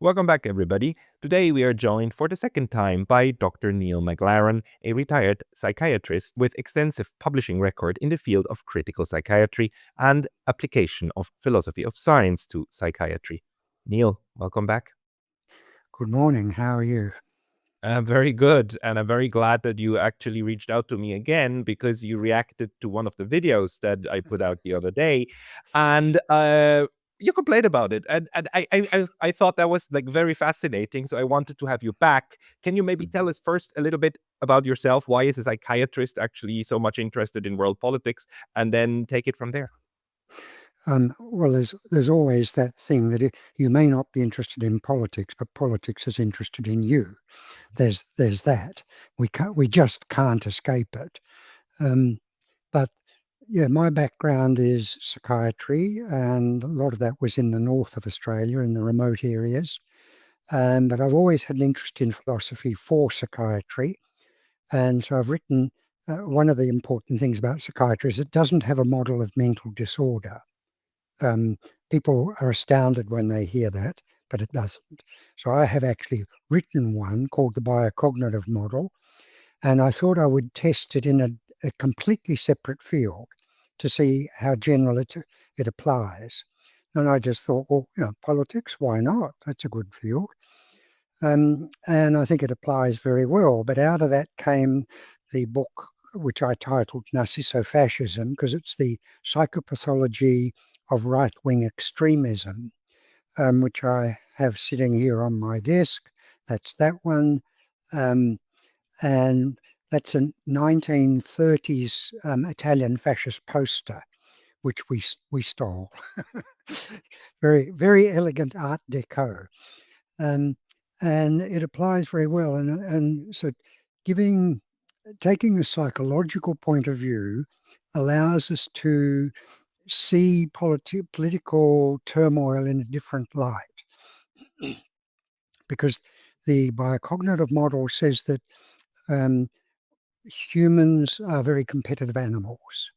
Welcome back, everybody. Today we are joined for the second time by Dr. Niall MacLaren, a retired psychiatrist with extensive publishing record in the field of critical psychiatry and application of philosophy of science to psychiatry. Niall, welcome back. Good morning. How are you? Very good. And I'm very glad that you actually reached out to me again because you reacted to one of the videos that I put out the other day. And you complained about it. And I thought that was like very fascinating. So I wanted to have you back. Can you maybe tell us first a little bit about yourself? Why is a psychiatrist actually so much interested in world politics? And then take it from there. Well, there's always that thing that you may not be interested in politics, but politics is interested in you. There's that. We just can't escape it. But yeah, my background is psychiatry, and a lot of that was in the north of Australia, in the remote areas. But I've always had an interest in philosophy for psychiatry, and so I've written. One of the important things about psychiatry is it doesn't have a model of mental disorder. People are astounded when they hear that, but it doesn't. So I have actually written one called the biocognitive model, and I thought I would test it in a completely separate field to see how general it applies. And I just thought, well, politics, why not? That's a good field. And I think it applies very well. But out of that came the book, which I titled Narcisso-Fascism, because it's the psychopathology of right-wing extremism, which I have sitting here on my desk. That's that one. And that's a 1930s Italian fascist poster, which we stole. Very, very elegant Art Deco. And it applies very well. And so taking a psychological point of view allows us to see political turmoil in a different light, because the biocognitive model says that humans are very competitive animals.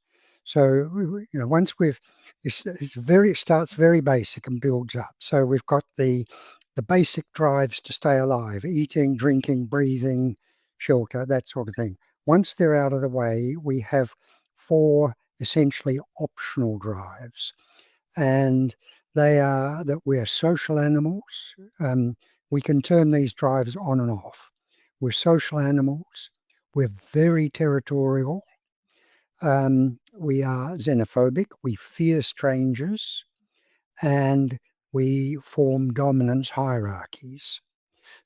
So once it starts very basic and builds up. So we've got the basic drives to stay alive: eating, drinking, breathing, shelter, that sort of thing. Once they're out of the way, we have four essentially optional drives. And they are that we're social animals. We can turn these drives on and off. We're social animals. We're very territorial. We are xenophobic. We fear strangers. And we form dominance hierarchies.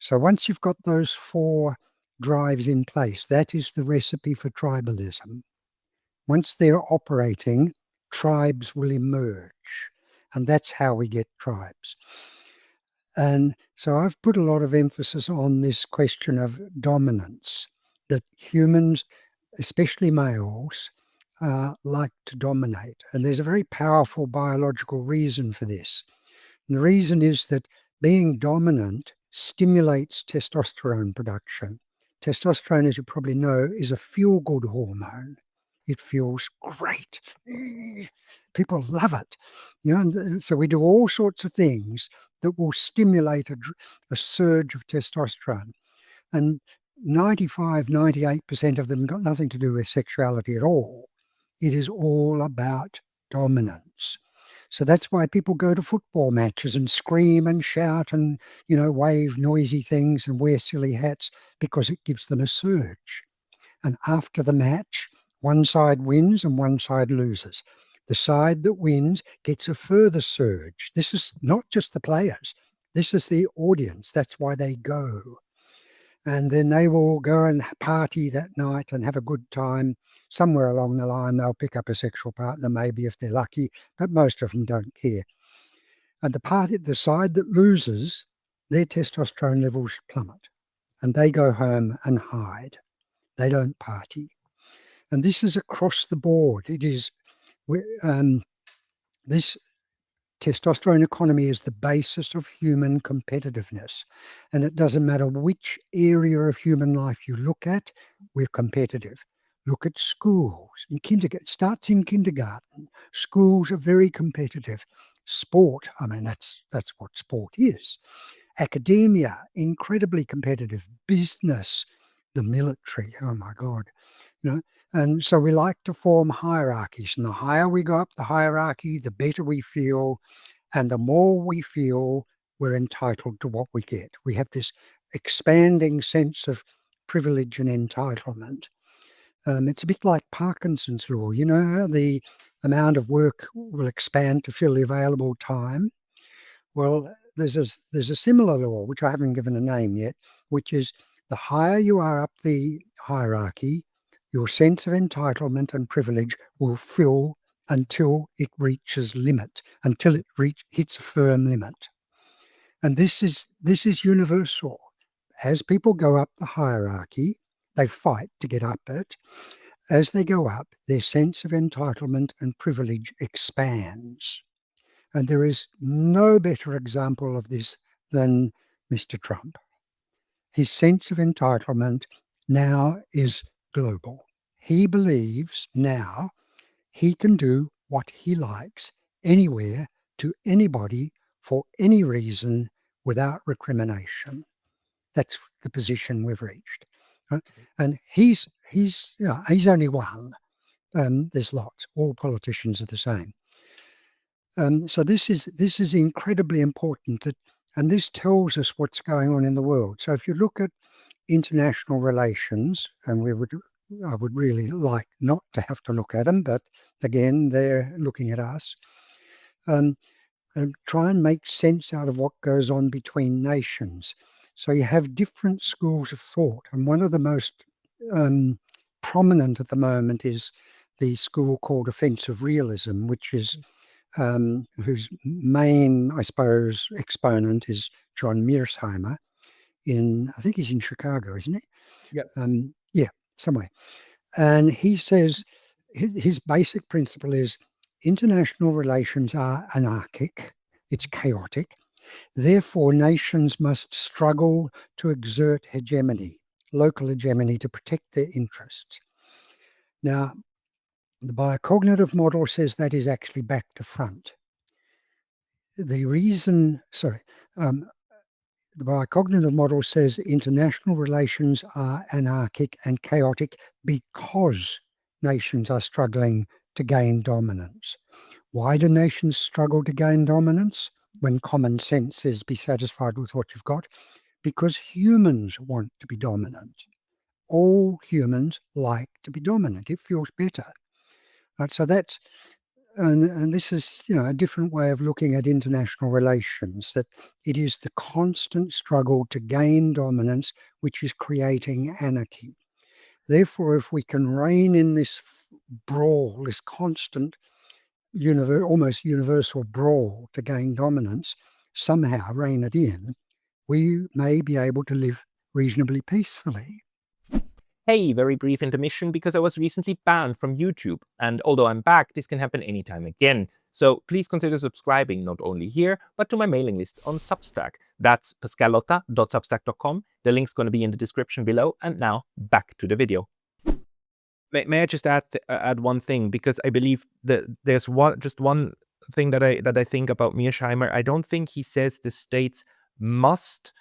So once you've got those four drives in place, that is the recipe for tribalism. Once they're operating, tribes will emerge. And that's how we get tribes. And so I've put a lot of emphasis on this question of dominance, that humans, especially males, like to dominate. And there's a very powerful biological reason for this. And the reason is that being dominant stimulates testosterone production. Testosterone, as you probably know, is a feel-good hormone. It feels great. People love it. And so we do all sorts of things that will stimulate a surge of testosterone. And 95, 98% of them got nothing to do with sexuality at all. It is all about dominance. So that's why people go to football matches and scream and shout and, wave noisy things and wear silly hats, because it gives them a surge. And after the match, one side wins and one side loses. The side that wins gets a further surge. This is not just the players. This is the audience. That's why they go. And then they will go and party that night and have a good time. Somewhere along the line, they'll pick up a sexual partner, maybe, if they're lucky, but most of them don't care. And the side that loses, their testosterone levels plummet, and they go home and hide. They don't party. And this is across the board. It is this testosterone economy is the basis of human competitiveness. And it doesn't matter which area of human life you look at, we're competitive. Look at schools. It starts in kindergarten. Schools are very competitive. Sport, I mean, that's what sport is. Academia, incredibly competitive. Business, the military, oh my God, you know. And so we like to form hierarchies. And the higher we go up the hierarchy, the better we feel. And the more we feel we're entitled to what we get. We have this expanding sense of privilege and entitlement. It's a bit like Parkinson's law. You know, the amount of work will expand to fill the available time. Well, there's a similar law, which I haven't given a name yet, which is the higher you are up the hierarchy, your sense of entitlement and privilege will fill until it reaches limit, until it hits a firm limit. And this is universal. As people go up the hierarchy, they fight to get up it. As they go up, their sense of entitlement and privilege expands. And there is no better example of this than Mr. Trump. His sense of entitlement now is global. He believes now he can do what he likes anywhere to anybody for any reason without recrimination. That's the position we've reached. And he's only one. There's lots. All politicians are the same. So this is incredibly important, and this tells us what's going on in the world. So if you look at international relations, and I would really like not to have to look at them, but again, they're looking at us. And try and make sense out of what goes on between nations. So you have different schools of thought, and one of the most prominent at the moment is the school called offensive realism, which is whose main, I suppose, exponent is John Mearsheimer I think he's in Chicago, isn't he? Yep. Yeah, somewhere. And he says his basic principle is international relations are anarchic, it's chaotic. Therefore, nations must struggle to exert hegemony, local hegemony, to protect their interests. Now, the biocognitive model says that is actually back to front. The reason, the biocognitive model says international relations are anarchic and chaotic because nations are struggling to gain dominance. Why do nations struggle to gain dominance when common sense is be satisfied with what you've got? Because humans want to be dominant. All humans like to be dominant. It feels better. Right? So that's and this is, a different way of looking at international relations, that it is the constant struggle to gain dominance which is creating anarchy. Therefore, if we can rein in this brawl, this constant, almost universal brawl to gain dominance, somehow rein it in, we may be able to live reasonably peacefully. Hey, very brief intermission because I was recently banned from YouTube. And although I'm back, this can happen anytime again. So please consider subscribing not only here, but to my mailing list on Substack. That's pascalotta.substack.com. The link's going to be in the description below. And now back to the video. May I just add one thing, because I believe that there's one thing that I think about Mearsheimer. I don't think he says the states must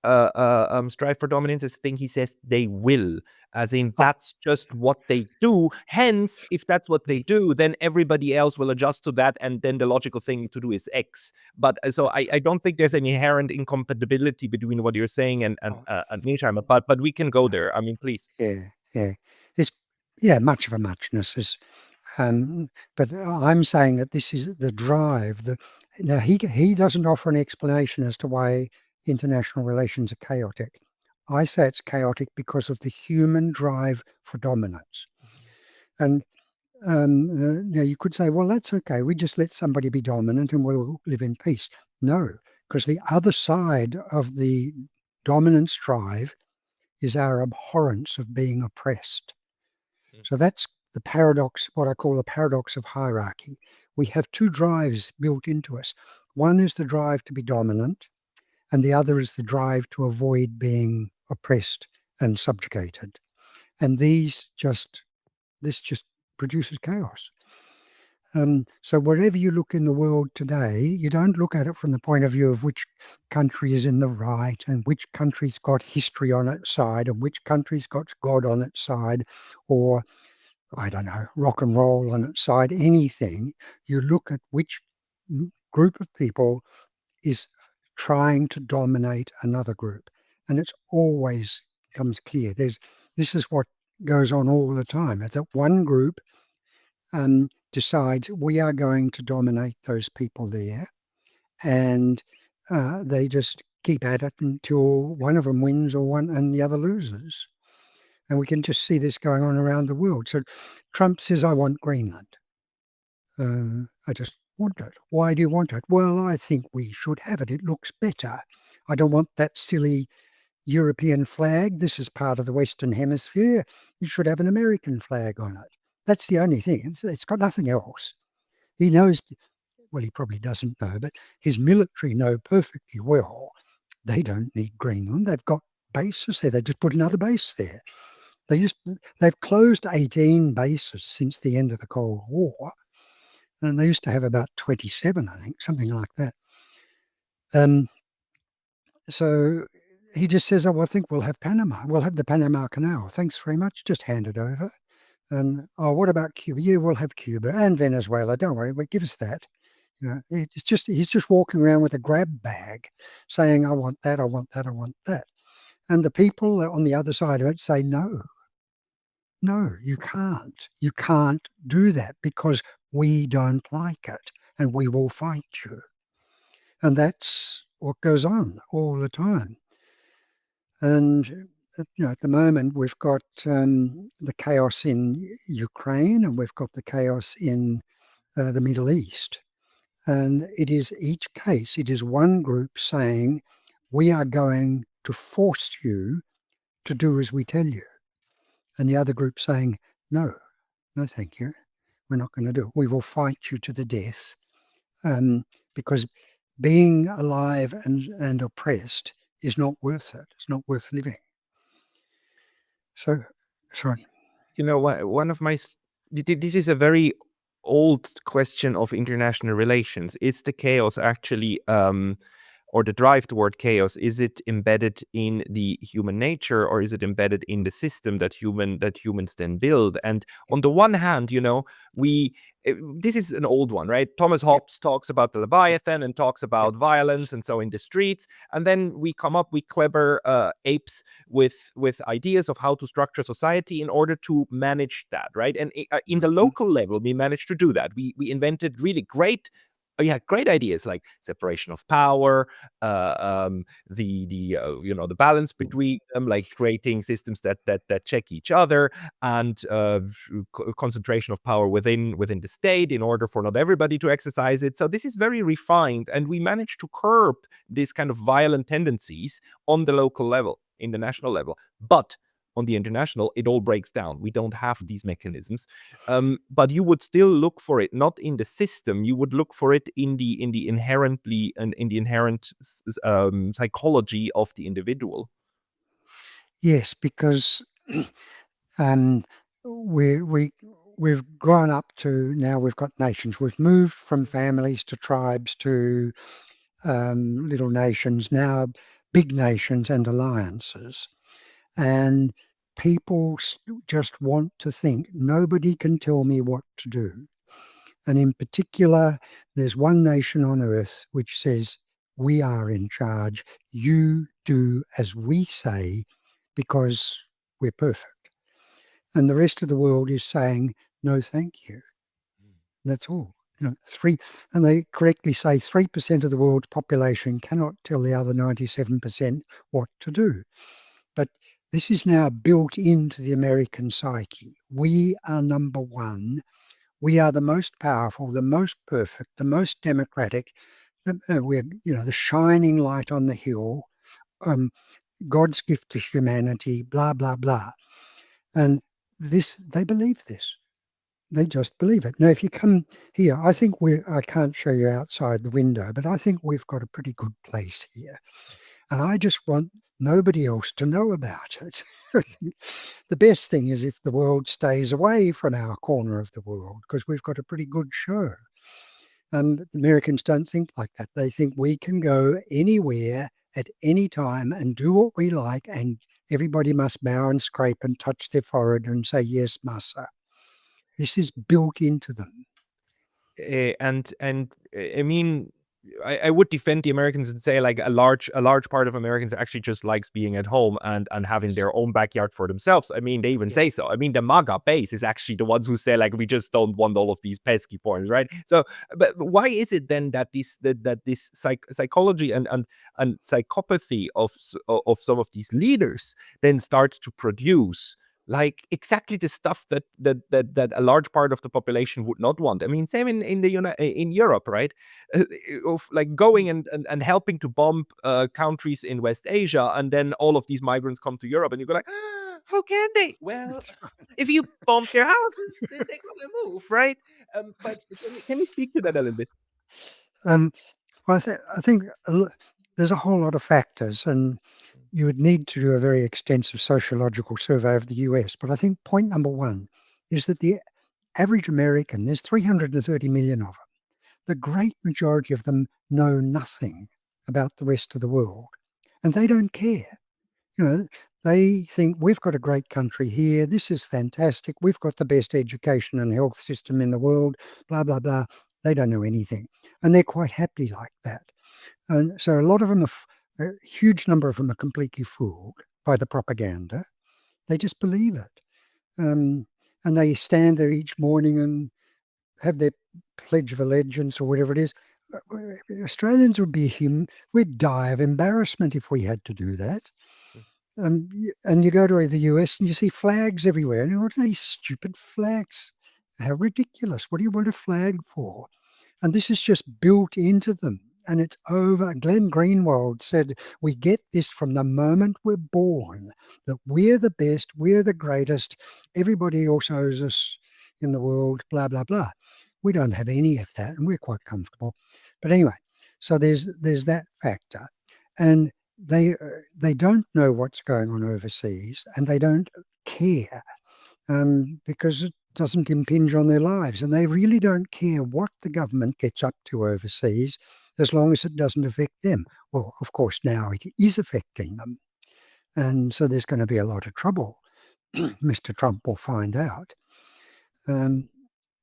strive for dominance. I think he says they will, as in that's just what they do. Hence, if that's what they do, then everybody else will adjust to that, and then the logical thing to do is X. But so I don't think there's an inherent incompatibility between what you're saying and Mearsheimer. But we can go there. I mean, please. Yeah. It's much of a muchness is. But I'm saying that this is the drive. Now he doesn't offer an explanation as to why international relations are chaotic. I say it's chaotic because of the human drive for dominance. And now you could say, well, that's okay. We just let somebody be dominant and we'll live in peace. No, because the other side of the dominance drive is our abhorrence of being oppressed. So that's the paradox, what I call the paradox of hierarchy. We have two drives built into us. One is the drive to be dominant, and the other is the drive to avoid being oppressed and subjugated. And this just produces chaos. So wherever you look in the world today, you don't look at it from the point of view of which country is in the right and which country's got history on its side and which country's got God on its side, or, I don't know, rock and roll on its side, anything. You look at which group of people is trying to dominate another group. And it's always comes clear. This is what goes on all the time. That one group decides we are going to dominate those people there, and they just keep at it until one of them wins or one and the other loses. And we can just see this going on around the world. So Trump says, I want Greenland. I just want it. Why do you want it? Well, I think we should have it. It looks better. I don't want that silly European flag. This is part of the Western Hemisphere. You should have an American flag on it. That's the only thing. It's got nothing else. He knows, well, he probably doesn't know, but his military know perfectly well they don't need Greenland. They've got bases there. They just put another base there. They've closed 18 bases since the end of the Cold War, and they used to have about 27, I think, something like that. So he just says, oh, I think we'll have Panama. We'll have the Panama Canal. Thanks very much. Just hand it over. Oh, what about Cuba? Yeah, we'll have Cuba and Venezuela. Don't worry, but give us that. He's just walking around with a grab bag saying, I want that, I want that, I want that. And the people on the other side of it say, no, you can't. You can't do that because we don't like it and we will fight you. And that's what goes on all the time. And at the moment, we've got the chaos in Ukraine and we've got the chaos in the Middle East. And it is each case, it is one group saying, we are going to force you to do as we tell you. And the other group saying, no, thank you. We're not going to do it. We will fight you to the death because being alive and oppressed is not worth it. It's not worth living. So, sorry. One of my this is a very old question of international relations. Is the chaos actually or the drive toward chaos, is it embedded in the human nature or is it embedded in the system that humans then build? And on the one hand, this is an old one, right? Thomas Hobbes talks about the Leviathan and talks about violence and so in the streets, and then we come up with clever apes with ideas of how to structure society in order to manage that, right? And in the local level, we managed to do that. We invented really great ideas like separation of power, the balance between them, like creating systems that check each other, and concentration of power within the state in order for not everybody to exercise it. So this is very refined, and we managed to curb these kind of violent tendencies on the local level, in the national level. But on the international, it all breaks down. We don't have these mechanisms, but you would still look for it not in the system. You would look for it in the inherent psychology of the individual. Yes, because we've grown up to now we've got nations. We've moved from families to tribes to little nations, now big nations and alliances. And people just want to think nobody can tell me what to do. And in particular, there's one nation on earth which says, we are in charge. You do as we say because we're perfect. And the rest of the world is saying, no, thank you. That's all. And they correctly say 3% of the world's population cannot tell the other 97% what to do. But this is now built into the American psyche. We are number one. We are the most powerful, the most perfect, the most democratic. We're, the shining light on the hill, God's gift to humanity, blah, blah, blah. And they believe this. They just believe it. Now, if you come here, I can't show you outside the window, but I think we've got a pretty good place here. And I just want nobody else to know about it. The best thing is if the world stays away from our corner of the world, because we've got a pretty good show. The Americans don't think like that. They think we can go anywhere at any time and do what we like, and everybody must bow and scrape and touch their forehead and say, yes, massa. This is built into them. I mean, I would defend the Americans and say like a large part of Americans actually just likes being at home and having Yes. their own backyard for themselves. I mean, they even Yes. say so. I mean, the MAGA base is actually the ones who say like we just don't want all of these pesky points, right? So, but why is it then that this psychology and psychopathy of some of these leaders then starts to produce like exactly the stuff that a large part of the population would not want. I mean, same in Europe, right? Of like going and helping to bomb countries in West Asia, and then all of these migrants come to Europe, and you go like, how can they? Well, if you bomb their houses, then they're gonna move, right? But can you speak to that a little bit? Um, well, I think there's a whole lot of factors, and you would need to do a very extensive sociological survey of the US. But I think point number one is that the average American, there's 330 million of them. The great majority of them know nothing about the rest of the world, and they don't care. You know, they think we've got a great country here. This is fantastic. We've got the best education and health system in the world, blah, blah, blah. They don't know anything. And they're quite happy like that. And so a lot of them, a huge number of them are completely fooled by the propaganda. They just believe it. Um, and they stand there each morning and have their Pledge of Allegiance or whatever it is. Australians would be we'd die of embarrassment if we had to do that. And you go to the US and you see flags everywhere. And what are these stupid flags? How ridiculous. What do you want a flag for? And this is just built into them. And it's over. Glenn Greenwald said, we get this from the moment we're born, that we're the best, we're the greatest, everybody else owes us in the world, blah, blah, blah. We don't have any of that, and we're quite comfortable. But anyway, so there's that factor. And they don't know what's going on overseas, and they don't care because it doesn't impinge on their lives. And they really don't care what the government gets up to overseas as long as it doesn't affect them. Well, of course, now it is affecting them. And so there's going to be a lot of trouble. Mr. Trump will find out. Um,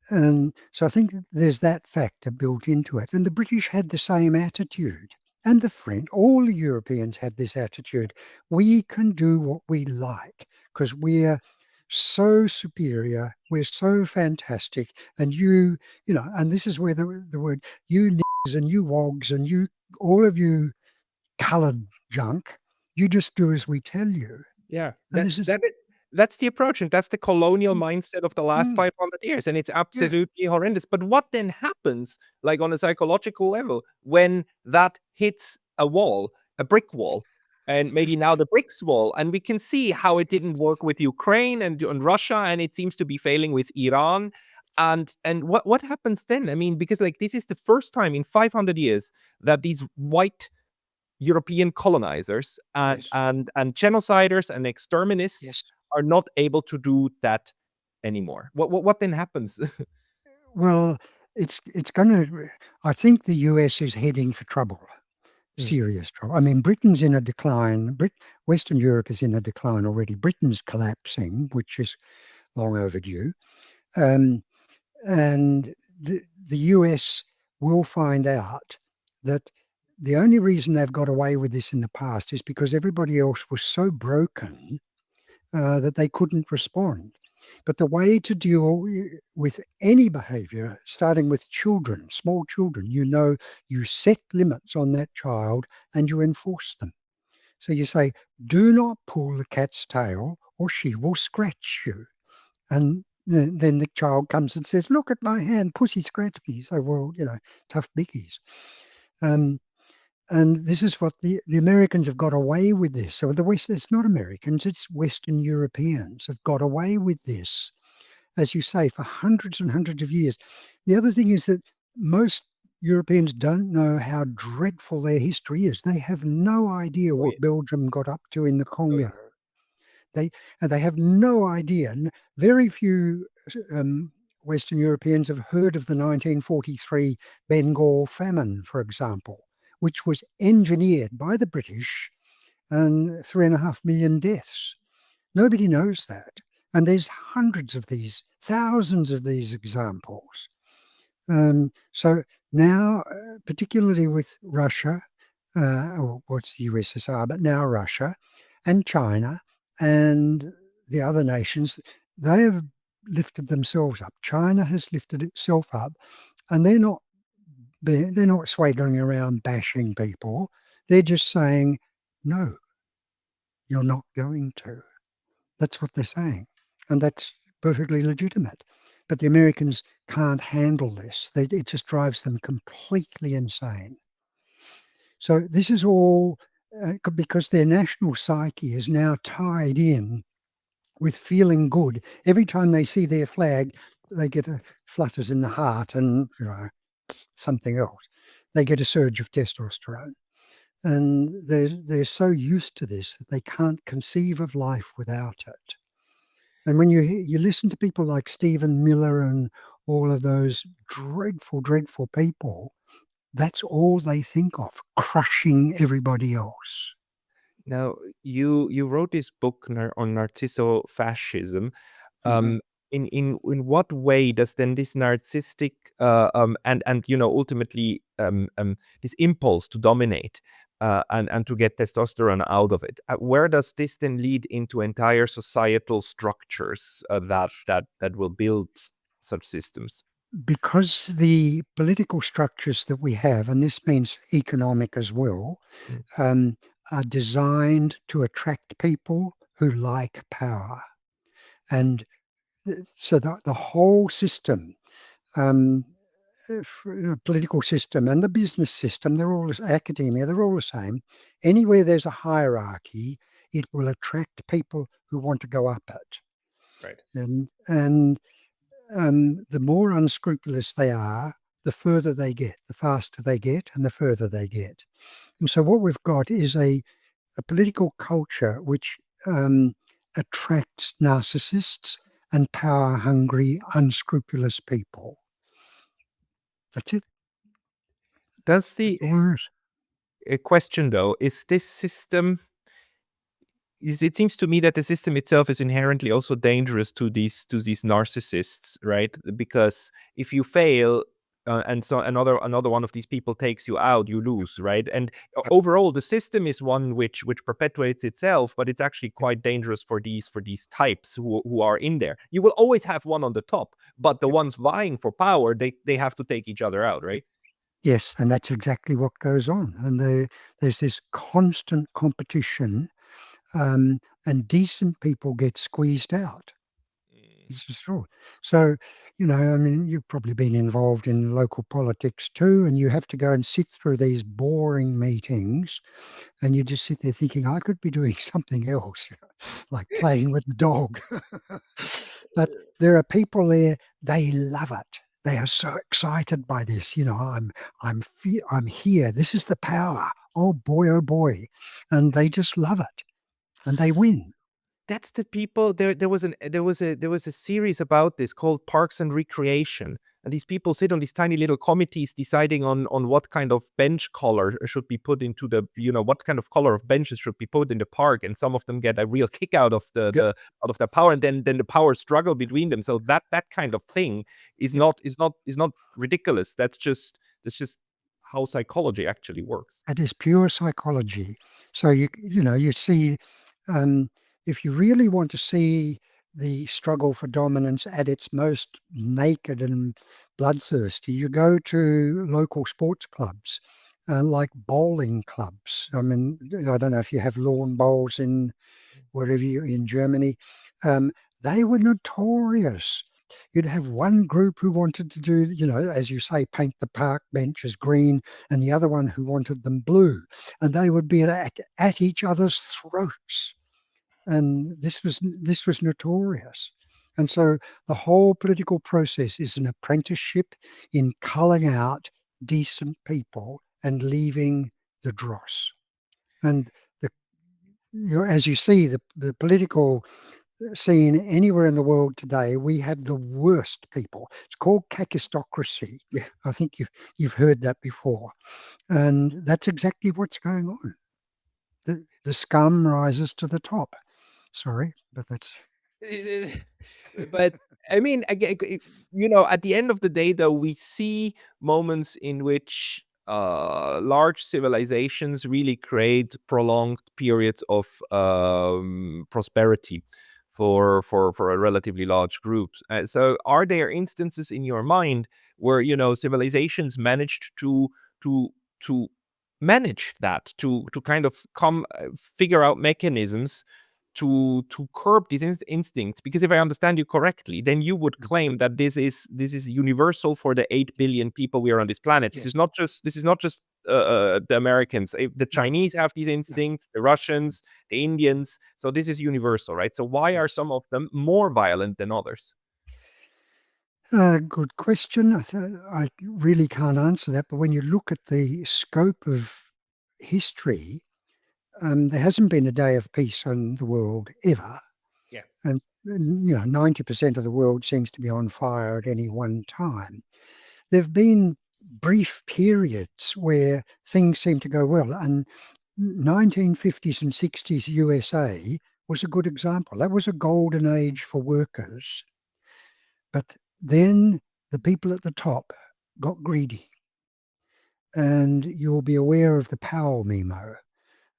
and so I think there's that factor built into it. And the British had the same attitude. And the French, all the Europeans had this attitude. We can do what we like because we're so superior, we're so fantastic. And and this is where the word you niggas and you wogs and you, all of you coloured junk, you just do as we tell you. Yeah, And this is, that's the approach, and that's the colonial mm, mindset of the last mm, 500 years, and it's yeah, absolutely horrendous. But what then happens, like on a psychological level, when that hits a wall, a brick wall, and maybe now the bricks wall, and we can see how it didn't work with Ukraine and Russia, and it seems to be failing with Iran. And what happens then? I mean, because like this is the first time in 500 years that these white European colonizers yes, and genociders and exterminists yes. are not able to do that anymore. What then happens? Well, it's going to. I think the US is heading for trouble, Mm, serious trouble. I mean, Britain's in a decline. Western Europe is in a decline already. Britain's collapsing, which is long overdue. Um, and the US will find out that the only reason they've got away with this in the past is because everybody else was so broken that they couldn't respond. But the way to deal with any behavior, starting with children, small children, you set limits on that child and you enforce them. So you say, do not pull the cat's tail or she will scratch you. And then the child comes and says, look at my hand, pussy scratched me. So, well, tough biggies. Um, and this is what the Americans have got away with this. So the West, it's not Americans, it's Western Europeans have got away with this, as you say, for hundreds and hundreds of years. The other thing is that most Europeans don't know how dreadful their history is. They have no idea oh, yeah. what Belgium got up to in the Oh, yeah. Congo. They and they have no idea. Very few Western Europeans have heard of the 1943 Bengal famine, for example, which was engineered by the British and 3.5 million deaths. Nobody knows that. And there's hundreds of these, thousands of these examples. So now, particularly with Russia, or what's the USSR, but now Russia and China and the other nations, they have lifted themselves up. China has lifted itself up, and they're not swaggering around bashing people. They're just saying, no, you're not going to. That's what they're saying. And that's perfectly legitimate. But the Americans can't handle this. It just drives them completely insane. So this is all because their national psyche is now tied in with feeling good. Every time they see their flag, they get a flutters in the heart and something else. They get a surge of testosterone. And they're so used to this that they can't conceive of life without it. And when you listen to people like Stephen Miller and all of those dreadful, dreadful people, that's all they think of, crushing everybody else. Now, you wrote this book on Narcisso-Fascism. Mhm. Um, in what way does then this narcissistic and ultimately this impulse to dominate and to get testosterone out of it, where does this then lead into entire societal structures that will build such systems? Because the political structures that we have, and this means economic as well, Mm. um, are designed to attract people who like power. And so the whole system, um, political system and the business system, they're all academia, they're all the same. Anywhere there's a hierarchy, it will attract people who want to go up it. Right. And the more unscrupulous they are, the further they get, the faster they get, and the further they get. And so what we've got is a political culture which attracts narcissists and power hungry, unscrupulous people. That's it. Does That's the all there is. question though, is this system it seems to me that the system itself is inherently also dangerous to these narcissists, right? Because if you fail, and so another one of these people takes you out, you lose, right? And overall, the system is one which perpetuates itself, but it's actually quite dangerous for these types who are in there. You will always have one on the top, but the ones vying for power, they have to take each other out, right? Yes, and that's exactly what goes on. And there's this constant competition, and decent people get squeezed out. This is true. So, I mean, you've probably been involved in local politics too, and you have to go and sit through these boring meetings, and you just sit there thinking, I could be doing something else, like playing with the dog. But there are people there, they love it. They are so excited by this. I'm here. This is the power. Oh boy. And they just love it and they win. That's the people. There was a series about this called Parks and Recreation, and these people sit on these tiny little committees deciding on what kind of bench color should be put into what kind of color of benches should be put in the park, and some of them get a real kick out of the power, and then the power struggle between them. So that kind of thing is not ridiculous. That's just how psychology actually works. It is pure psychology. So you see, um, if you really want to see the struggle for dominance at its most naked and bloodthirsty, you go to local sports clubs, like bowling clubs. I mean, I don't know if you have lawn bowls in wherever you in Germany. Um, they were notorious. You'd have one group who wanted to do, as you say, paint the park benches green, and the other one who wanted them blue, and they would be at each other's throats. And this was notorious. And so the whole political process is an apprenticeship in culling out decent people and leaving the dross. And the as you see, the political scene anywhere in the world today, we have the worst people. It's called kakistocracy. Yeah. I think you've heard that before. And that's exactly what's going on. The scum rises to the top. Sorry, but that's But I mean, again, at the end of the day, though, we see moments in which large civilizations really create prolonged periods of prosperity for a relatively large group. So, are there instances in your mind where civilizations managed to to manage that, to kind of come figure out mechanisms to curb these instincts? Because if I understand you correctly, then you would claim that this is universal for the 8 billion people we are on this planet. yeah, This is not just the Americans. The no, Chinese have these no, instincts, the Russians, the Indians. So this is universal, right? So why are yes. some of them more violent than others? Good question. I really can't answer that. But when you look at the scope of history, there hasn't been a day of peace in the world ever. Yeah. And 90% of the world seems to be on fire at any one time. There have been brief periods where things seem to go well. And 1950s and 60s USA was a good example. That was a golden age for workers. But then the people at the top got greedy. And you'll be aware of the Powell memo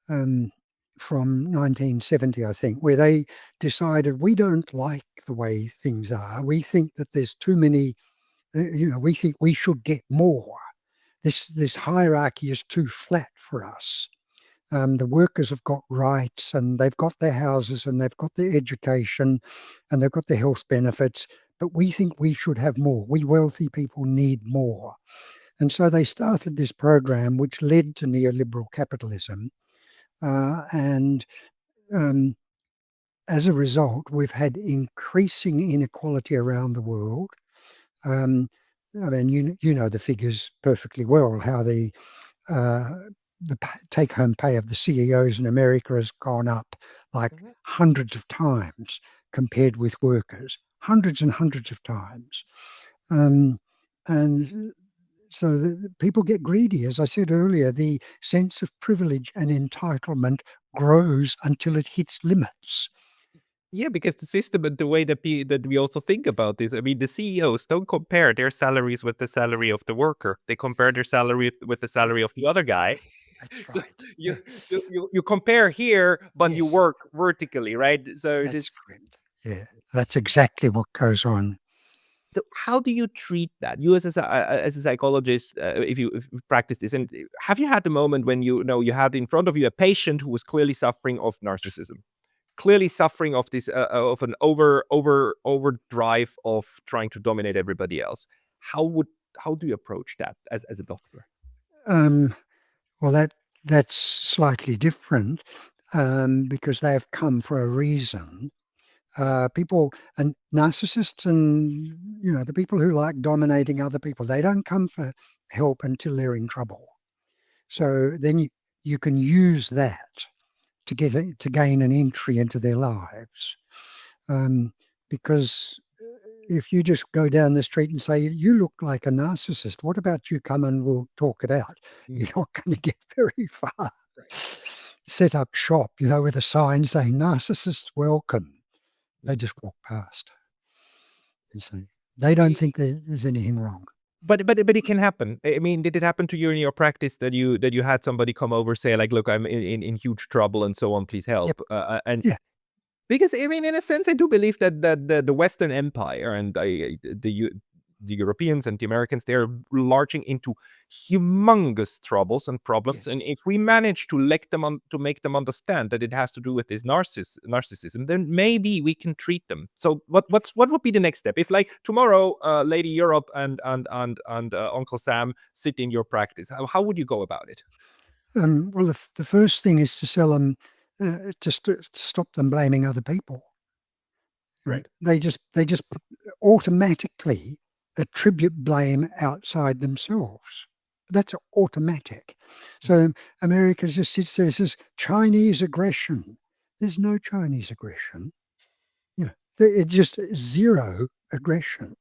um, from 1970, I think, where they decided we don't like the way things are. We think that there's too many, we think we should get more. This hierarchy is too flat for us. The workers have got rights and they've got their houses and they've got their education and they've got their health benefits, but we think we should have more. We wealthy people need more. And so they started this program which led to neoliberal capitalism. And um, as a result, we've had increasing inequality around the world. Um, I mean, you know the figures perfectly well, how uh, the take-home pay of the CEOs in America has gone up like Mhm. hundreds of times compared with workers, hundreds and hundreds of times. Um, and so people get greedy. As I said earlier, the sense of privilege and entitlement grows until it hits limits. Yeah, because the system and the way that we also think about this, I mean, the CEOs don't compare their salaries with the salary of the worker. They compare their salary with the Yeah, salary of the other guy. that's So right. you Yeah, you compare here, but you yes, work vertically, right? So that's this. correct. Yeah, that's exactly what goes on. So how do you treat that? You as a psychologist, if you practice this, and have you had the moment when you had in front of you a patient who was clearly suffering of narcissism, clearly suffering of this of an overdrive of trying to dominate everybody else? How would how do you approach that as a doctor? Um, well, that's slightly different because they have come for a reason. People and narcissists and the people who like dominating other people, they don't come for help until they're in trouble. So then you can use that to gain an entry into their lives. Um, because if you just go down the street and say, you look like a narcissist, what about you come and we'll talk it out? Mm. You're not going to get very far. Right. Set up shop, with a sign saying narcissists welcome. They just walk past. You see. They don't think there's anything wrong. But it can happen. I mean, did it happen to you in your practice that you had somebody come over say like, look, I'm in huge trouble and so on, please Yep. help? And Yeah. because I mean, in a sense, I do believe that the Western Empire and the Europeans and the Americans, they're launching into humongous troubles and problems. Yes. And if we manage to to make them understand that it has to do with this narcissism, then maybe we can treat them. So what would be the next step? If like tomorrow, Lady Europe and Uncle Sam sit in your practice, how would you go about it? Well, the first thing is to sell them, to stop them blaming other people. Right. They just automatically attribute blame outside themselves. That's automatic. So America just sits there and says Chinese aggression. There's no Chinese aggression. It's just zero aggression.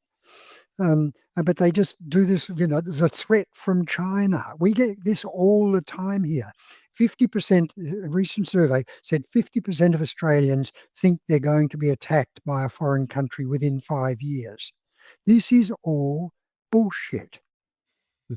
But they just do this, the threat from China. We get this all the time here. 50%, a recent survey said 50% of Australians think they're going to be attacked by a foreign country within 5 years. This is all bullshit.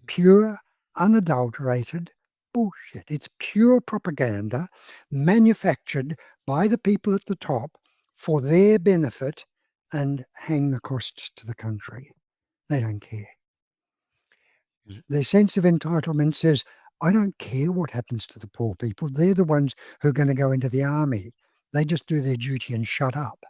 Pure, unadulterated bullshit. It's pure propaganda manufactured by the people at the top for their benefit and hang the costs to the country. They don't care. Their sense of entitlement says, I don't care what happens to the poor people. They're the ones who are going to go into the army. They just do their duty and shut up.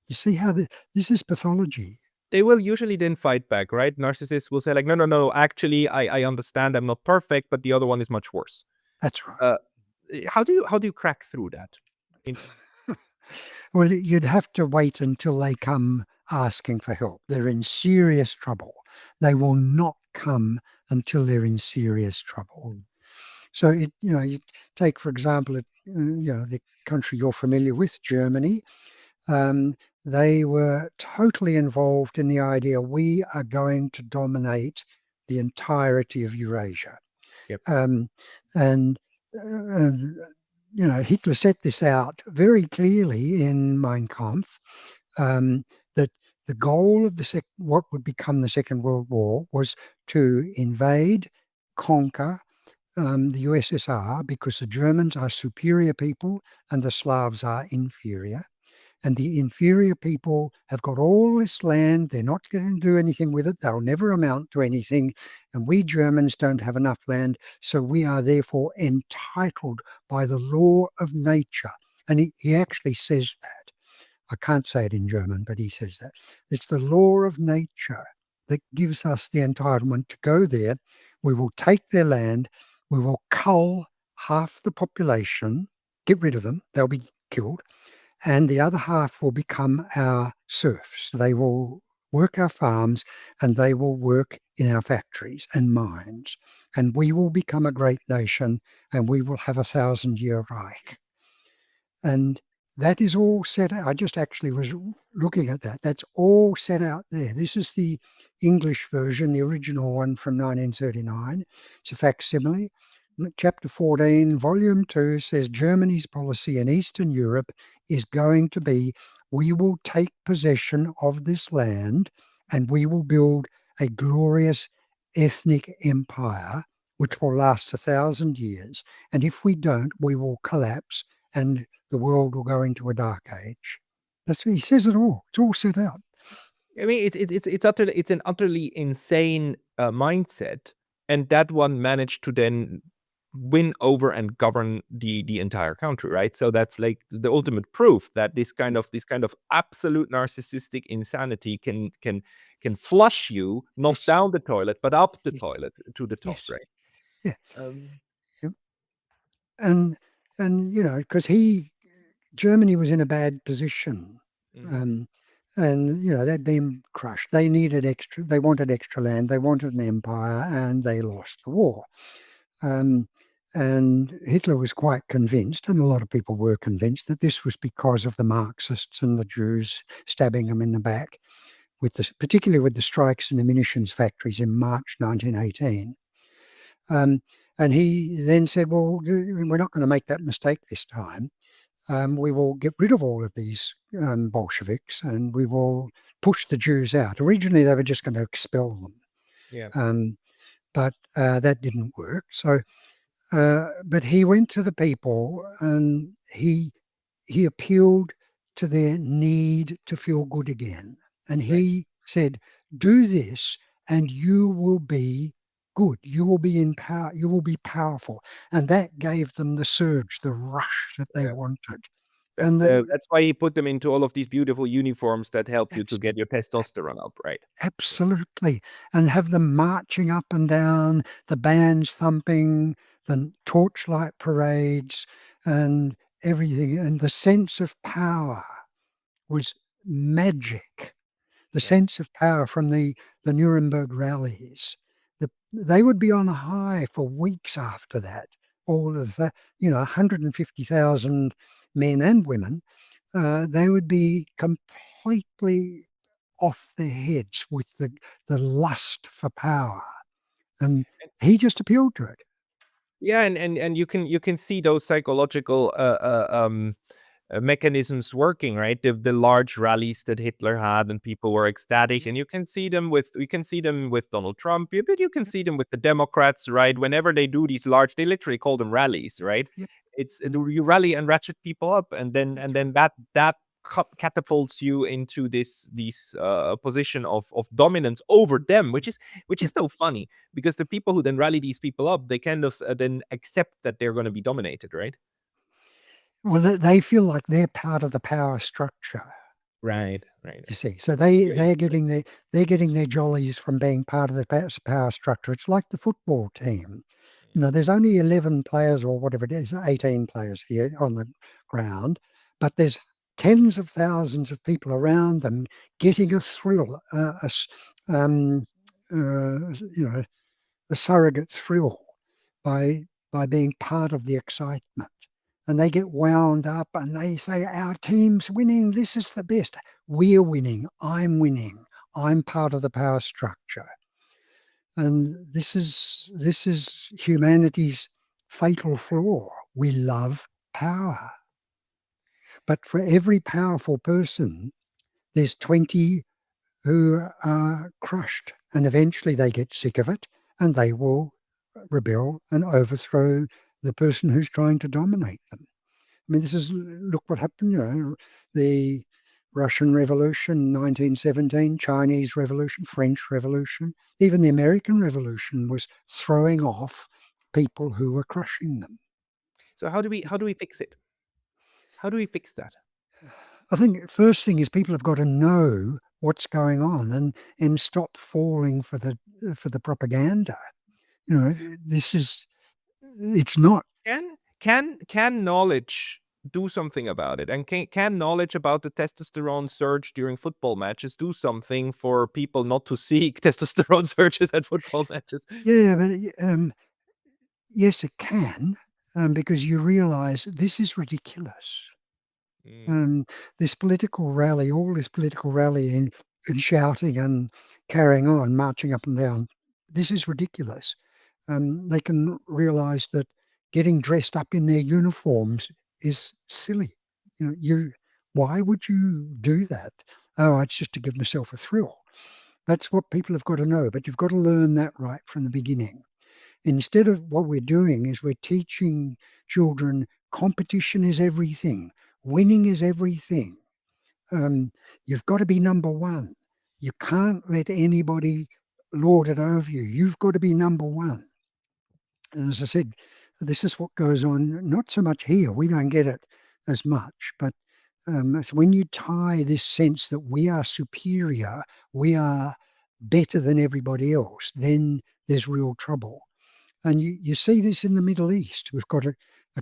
You see how this is pathology. They will usually then fight back, right? Narcissists will say like, no, no, no, actually, I understand I'm not perfect, but the other one is much worse. That's right. Uh, how do you crack through that? Well, you'd have to wait until they come asking for help. They're in serious trouble. They will not come until they're in serious trouble. So, you take, for example, the country you're familiar with, Germany. They were totally involved in the idea we are going to dominate the entirety of Eurasia. Yep. And Hitler set this out very clearly in Mein Kampf, that the goal of what would become the Second World War was to invade, conquer the USSR, because the Germans are superior people and the Slavs are inferior. And the inferior people have got all this land. They're not going to do anything with it. They'll never amount to anything. And we Germans don't have enough land. So we are therefore entitled by the law of nature. And he actually says that. I can't say it in German, but he says that. It's the law of nature that gives us the entitlement to go there. We will take their land. We will cull half the population, get rid of them. They'll be killed. And the other half will become our serfs. They will work our farms and they will work in our factories and mines. And we will become a great nation and we will have a 1,000-year Reich. And that is all set out. I just actually was looking at that. That's all set out there. This is the English version, the original one from 1939. It's a facsimile. Chapter 14, Volume 2 says Germany's policy in Eastern Europe is going to be, we will take possession of this land and we will build a glorious ethnic empire which will last 1,000 years. And if we don't, we will collapse and the world will go into a dark age. That's what he says it all. It's all set out. I mean, it's an utterly insane mindset, and that one managed to then win over and govern the entire country, right? So that's like the ultimate proof that this kind of absolute narcissistic insanity can flush you not Yes. down the toilet but up the Yes. toilet to the top, Yes. right? Yeah. Um, Yep. And because Germany was in a bad position. mhm. Um, and they'd been crushed. They wanted extra land, they wanted an empire, and they lost the war. And Hitler was quite convinced, and a lot of people were convinced, that this was because of the Marxists and the Jews stabbing them in the back, particularly with the strikes in the munitions factories in March 1918. And he then said, well, we're not going to make that mistake this time. We will get rid of all of these Bolsheviks and we will push the Jews out. Originally, they were just going to expel them. Yeah. But that didn't work. So, but he went to the people and he appealed to their need to feel good again. And Right. he said, do this and you will be good. You will be in power. You will be powerful. And that gave them the surge, the rush that they Yeah. wanted. And they, That's why he put them into all of these beautiful uniforms that helps you to abs- get your testosterone up, right? absolutely. And have them marching up and down, the bands thumping, the torchlight parades, and everything. And the sense of power was magic. The Yeah. sense of power from the Nuremberg rallies. They would be on a high for weeks after that. All of that, 150,000 men and women, they would be completely off their heads with the lust for power. And he just appealed to it. Yeah, and you can see those psychological mechanisms working, right? The large rallies that Hitler had, and people were ecstatic, and you can see them with Donald Trump, but you can see them with the Democrats, right? Whenever they do these large, they literally call them rallies, right? Yeah. It's you rally and ratchet people up, and then that catapults you into this position of dominance over them, which Yeah. is so funny because the people who then rally these people up, they kind of then accept that they're going to be dominated, right? Well, they feel like they're part of the power structure. Right, right. You see, so Yeah, they're getting their jollies from being part of the power structure. It's like the football team. There's only 11 players or whatever it is, 18 players here on the ground, but there's tens of thousands of people around them getting a thrill, um, a surrogate thrill by being part of the excitement. And they get wound up and they say, our team's winning. This is the best. We're winning. I'm winning. I'm part of the power structure. And this is humanity's fatal flaw. We love power. But for every powerful person, there's 20 who are crushed. And eventually they get sick of it and they will rebel and overthrow the person who's trying to dominate them. I mean, look what happened, the Russian Revolution, 1917, Chinese Revolution, French Revolution, even the American Revolution was throwing off people who were crushing them. So how do we fix it? How do we fix that? I think the first thing is people have got to know what's going on and stop falling for the propaganda. This is it's not. Can knowledge do something about it? And can knowledge about the testosterone surge during football matches do something for people not to seek testosterone surges at football matches? Yeah, but yes, it can, because you realise this is ridiculous. Mm. Um, all this political rallying and shouting and carrying on, marching up and down, this is ridiculous. They can realise that getting dressed up in their uniforms is silly. Why would you do that? Oh, it's just to give myself a thrill. That's what people have got to know, but you've got to learn that right from the beginning. Instead of what we're doing is we're teaching children competition is everything, winning is everything. Um, you've got to be number one. You can't let anybody lord it over you. You've got to be number one. And as I said, this is what goes on, not so much here. We don't get it as much, but it's when you tie this sense that we are superior, we are better than everybody else, then there's real trouble. And you see this in the Middle East. We've got a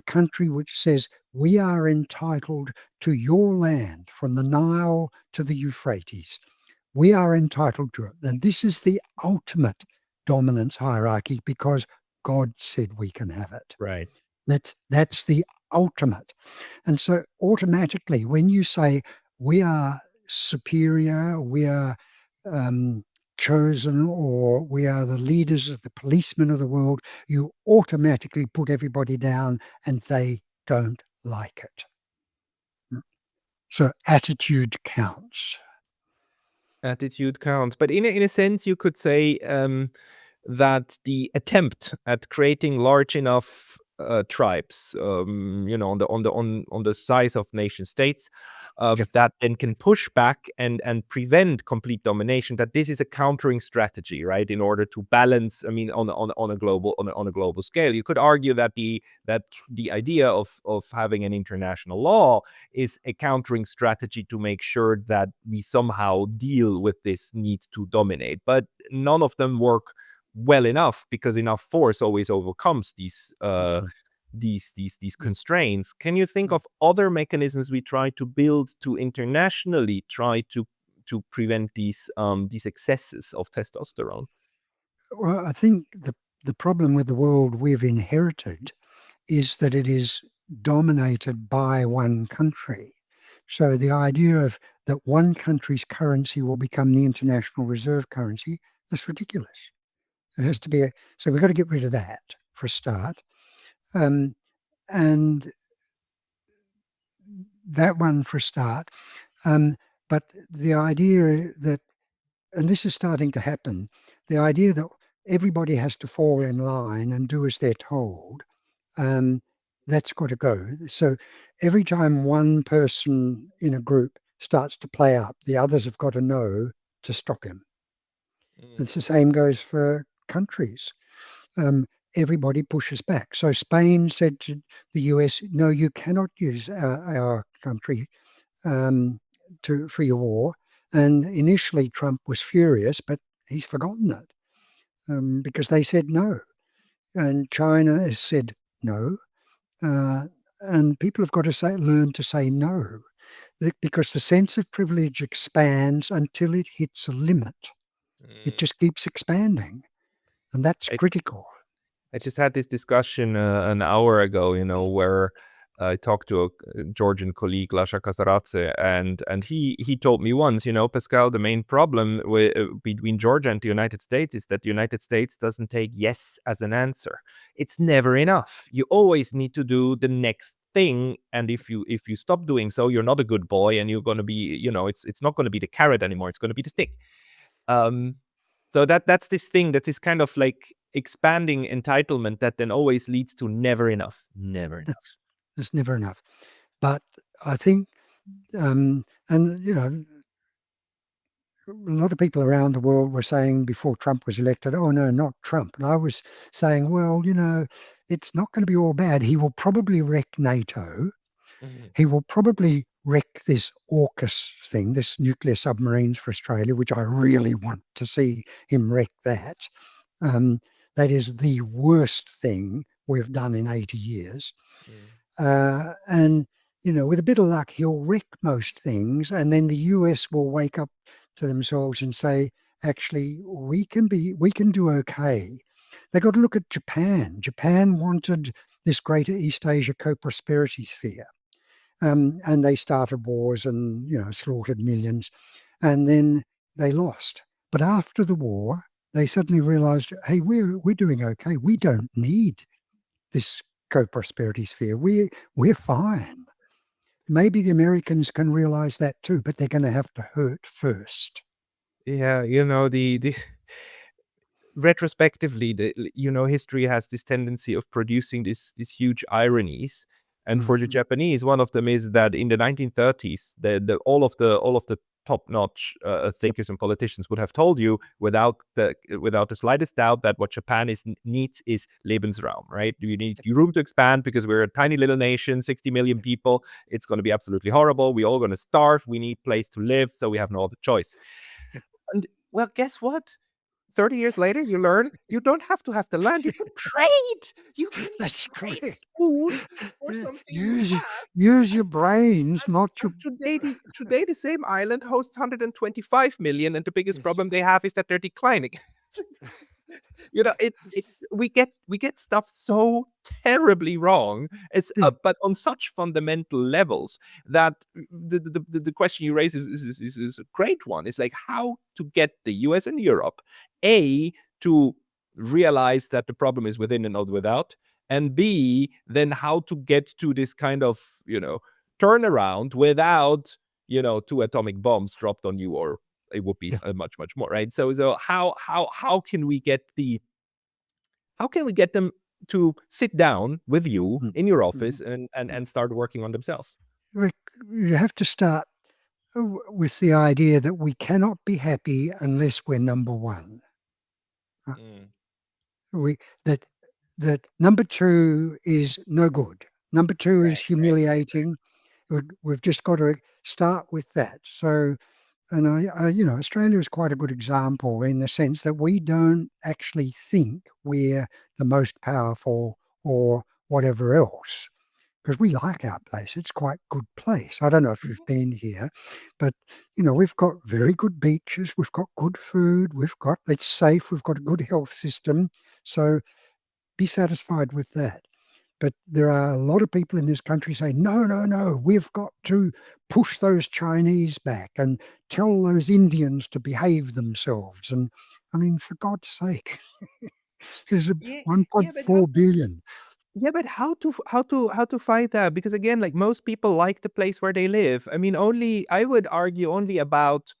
country which says, we are entitled to your land from the Nile to the Euphrates. We are entitled to it. And this is the ultimate dominance hierarchy because God said we can have it. Right. That's the ultimate. And so automatically, when you say we are superior, we are um, chosen, or we are the leaders of the policemen of the world, you automatically put everybody down and they don't like it. So attitude counts. Attitude counts. But in a sense, you could say that the attempt at creating large enough tribes, on the size of nation states, Yep. that then can push back and prevent complete domination. That this is a countering strategy, right? In order to balance, I mean, on a global on a global scale, you could argue that the idea of having an international law is a countering strategy to make sure that we somehow deal with this need to dominate. But none of them work well enough because enough force always overcomes these constraints. Can you think of other mechanisms we try to build to internationally try to prevent these excesses of testosterone? Well, I think the problem with the world we've inherited is that it is dominated by one country. So the idea of that one country's currency will become the international reserve currency, that's ridiculous. It has to be so we've got to get rid of that for a start. Um, and that one for a start. Um, but the idea that, and this is starting to happen, the idea that everybody has to fall in line and do as they're told, um, that's got to go. So every time one person in a group starts to play up, the others have got to know to stop him. Mm, It's the same goes for countries. Um, Everybody pushes back. So Spain said to the US, "No, you cannot use our country for your war." And initially, Trump was furious, but he's forgotten it because they said no, and China has said no, uh, and people have got to learn to say no, because the sense of privilege expands until it hits a limit. It mm. just keeps expanding, and that's I critical. I just had this discussion an hour ago, where I talked to a Georgian colleague, Lasha Kasaradze, and he told me once, Pascal, the main problem between Georgia and the United States is that the United States doesn't take yes as an answer. It's never enough. You always need to do the next thing, and if you stop doing so, you're not a good boy, and you're going to be, it's not going to be the carrot anymore. It's going to be the stick. Um, so that's this thing, that's this kind of like expanding entitlement that then always leads to never enough, never enough. That's, that's never enough. But I think, and a lot of people around the world were saying before Trump was elected, "Oh no, not Trump." And I was saying, well, it's not going to be all bad. He will probably wreck NATO. Mhm. He will probably wreck this AUKUS thing, this nuclear submarines for Australia, which I really want to see him wreck that. Um, that is the worst thing we've done in 80 years. Mm. And, with a bit of luck, he'll wreck most things. And then the US will wake up to themselves and say, actually, we can do okay. They got to look at Japan. Japan wanted this greater East Asia co-prosperity sphere. And they started wars and, slaughtered millions. And then they lost. But after the war, they suddenly realized, hey, we're doing okay. We don't need this co-prosperity sphere. We're fine. Maybe the Americans can realize that too, but they're going to have to hurt first. Yeah, the retrospectively, history has this tendency of producing these huge ironies. And for the Mm-hmm. Japanese, one of them is that in the 1930s, all of the top-notch Yep. thinkers and politicians would have told you without the slightest doubt that what Japan needs is Lebensraum, right? You need room to expand because we're a tiny little nation, 60 million people. It's going to be absolutely horrible. We're all going to starve. We need place to live, so we have no other choice. Yep. And well, guess what? 30 years later, you learn you don't have to have the land. You can trade. You can That's trade correct. food for Yeah. something you Use have. use your brains, not your. And today the same island hosts 125 million, and the biggest Yes. problem they have is that they're declining. We get stuff so terribly wrong. It's Yeah. but on such fundamental levels that the question you raise is a great one. It's like how to get the US and Europe to realize that the problem is within and not without, and B, then how to get to this kind of turnaround without two atomic bombs dropped on you, or it would be Yeah. much more, right? So how can we get them to sit down with you Mm. in your Mm. office and and Mm. and start working on themselves? Rick, you have to start with the idea that we cannot be happy unless we're number one. Uh, Mm, We that that number two is no good. Number two is right. humiliating. We've just got to start with that. So, and Australia is quite a good example in the sense that we don't actually think we're the most powerful or whatever else, because we like our place. It's quite a good place. I don't know if you've been here, but we've got very good beaches. We've got good food. It's safe. We've got a good health system. So be satisfied with that. But there are a lot of people in this country saying, no, no, no, we've got to push those Chinese back and tell those Indians to behave themselves. And I mean, for God's sake, there's a Yeah, yeah, but 1.4 billion. yeah, but how to fight that? Because again, like most people like the place where they live. I mean, only I would argue only about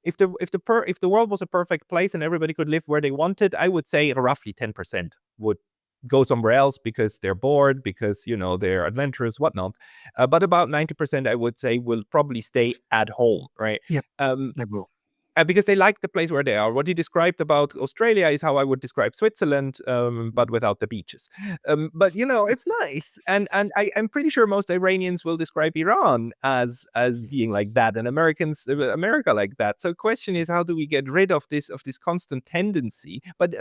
if the world was a perfect place and everybody could live where they wanted, I would say roughly 10% would go somewhere else because they're bored, because they're adventurous, whatnot. But about 90%, I would say, will probably stay at home, right? Yep, Um, they will. because they like the place where they are. What you described about Australia is how I would describe Switzerland, but without the beaches. But it's nice, and I'm pretty sure most Iranians will describe Iran as being like that, and America like that. So, question is, how do we get rid of this constant tendency? But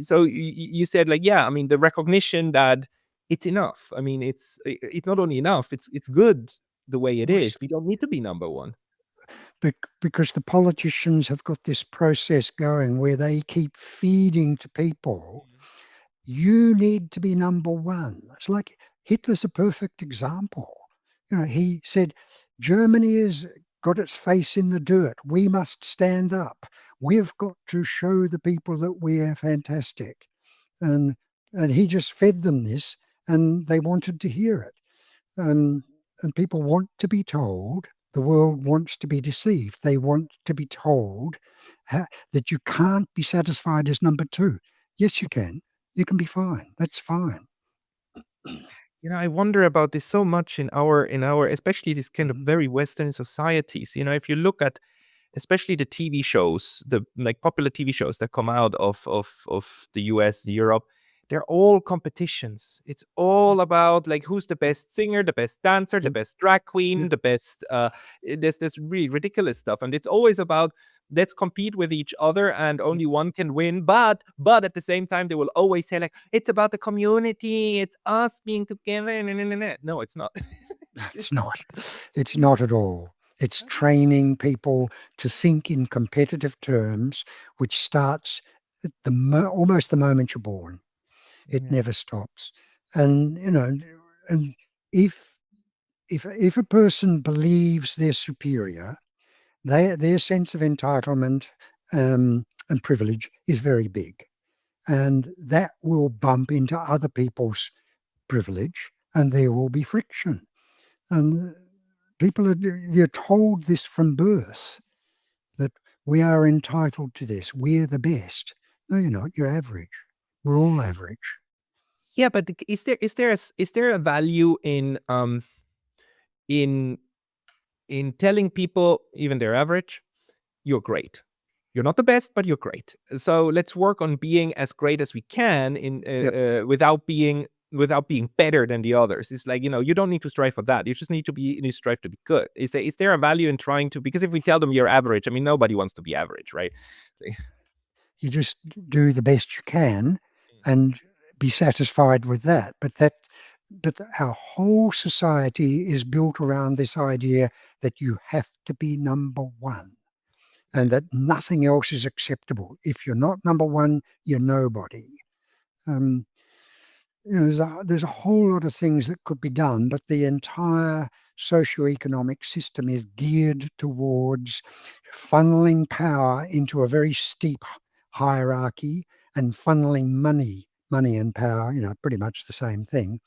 so you said, like, yeah, I mean, the recognition that it's enough. I mean, it's not only enough; it's good the way it is. We don't need to be number one. Because the politicians have got this process going where they keep feeding to people, you need to be number one. It's like Hitler's a perfect example. He said, Germany has got its face in the dirt. We must stand up. We've got to show the people that we are fantastic. And, and he just fed them this, and they wanted to hear it. And, and people want to be told, the world wants to be deceived. They want to be told that you can't be satisfied as number two. Yes, you can. You can be fine. That's fine. I wonder about this so much in our especially these kind of Mhm. very Western societies. If you look at especially the TV shows, the like popular TV shows that come out of the US, Europe, they're all competitions. It's Yep. all about like who's the best singer, the best dancer, the Yep. best drag queen, Yep. the best there's this really ridiculous stuff. And it's always about let's compete with each other and Yep. only one can win. But at the same time they will always say like it's about the community, it's us being together. No, it's not. It's not. It's not at all. It's training people to think in competitive terms, which starts at almost the moment you're born. It Yeah. never stops. And and if if a person believes they're superior, their sense of entitlement and privilege is very big, and that will bump into other people's privilege, and there will be friction. And people are you're told this from birth that we are entitled to this. We're the best. No, you're not. You're average. We're all average. Yeah, but is there a value in in telling people even they're average, you're great. You're not the best, but you're great. So let's work on being as great as we can Yep. without being better than the others. It's like you don't need to strive for that. You just need to strive to be good. Is there a value in trying to? Because if we tell them you're average, I mean nobody wants to be average, right? So- You just do the best you can and be satisfied with that. But our whole society is built around this idea that you have to be number one and that nothing else is acceptable. If you're not number one, you're nobody. Um, there's a whole lot of things that could be done, but the entire socioeconomic system is geared towards funneling power into a very steep hierarchy and funneling money and power, pretty much the same thing,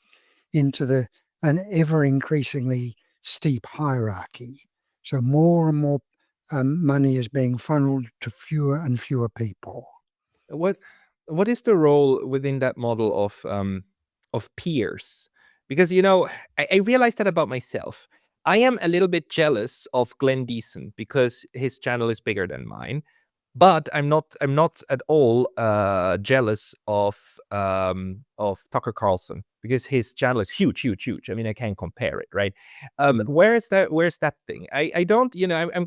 into an ever increasingly steep hierarchy. So more and more money is being funneled to fewer and fewer people. what what is the role within that model of peers? Because I realized that about myself. I am a little bit jealous of Glenn Deason because his channel is bigger than mine. But I'm not at all jealous of Tucker Carlson because his channel is huge, huge, huge. I mean, I can't compare it, right? Mm. Where's that thing? I don't, I'm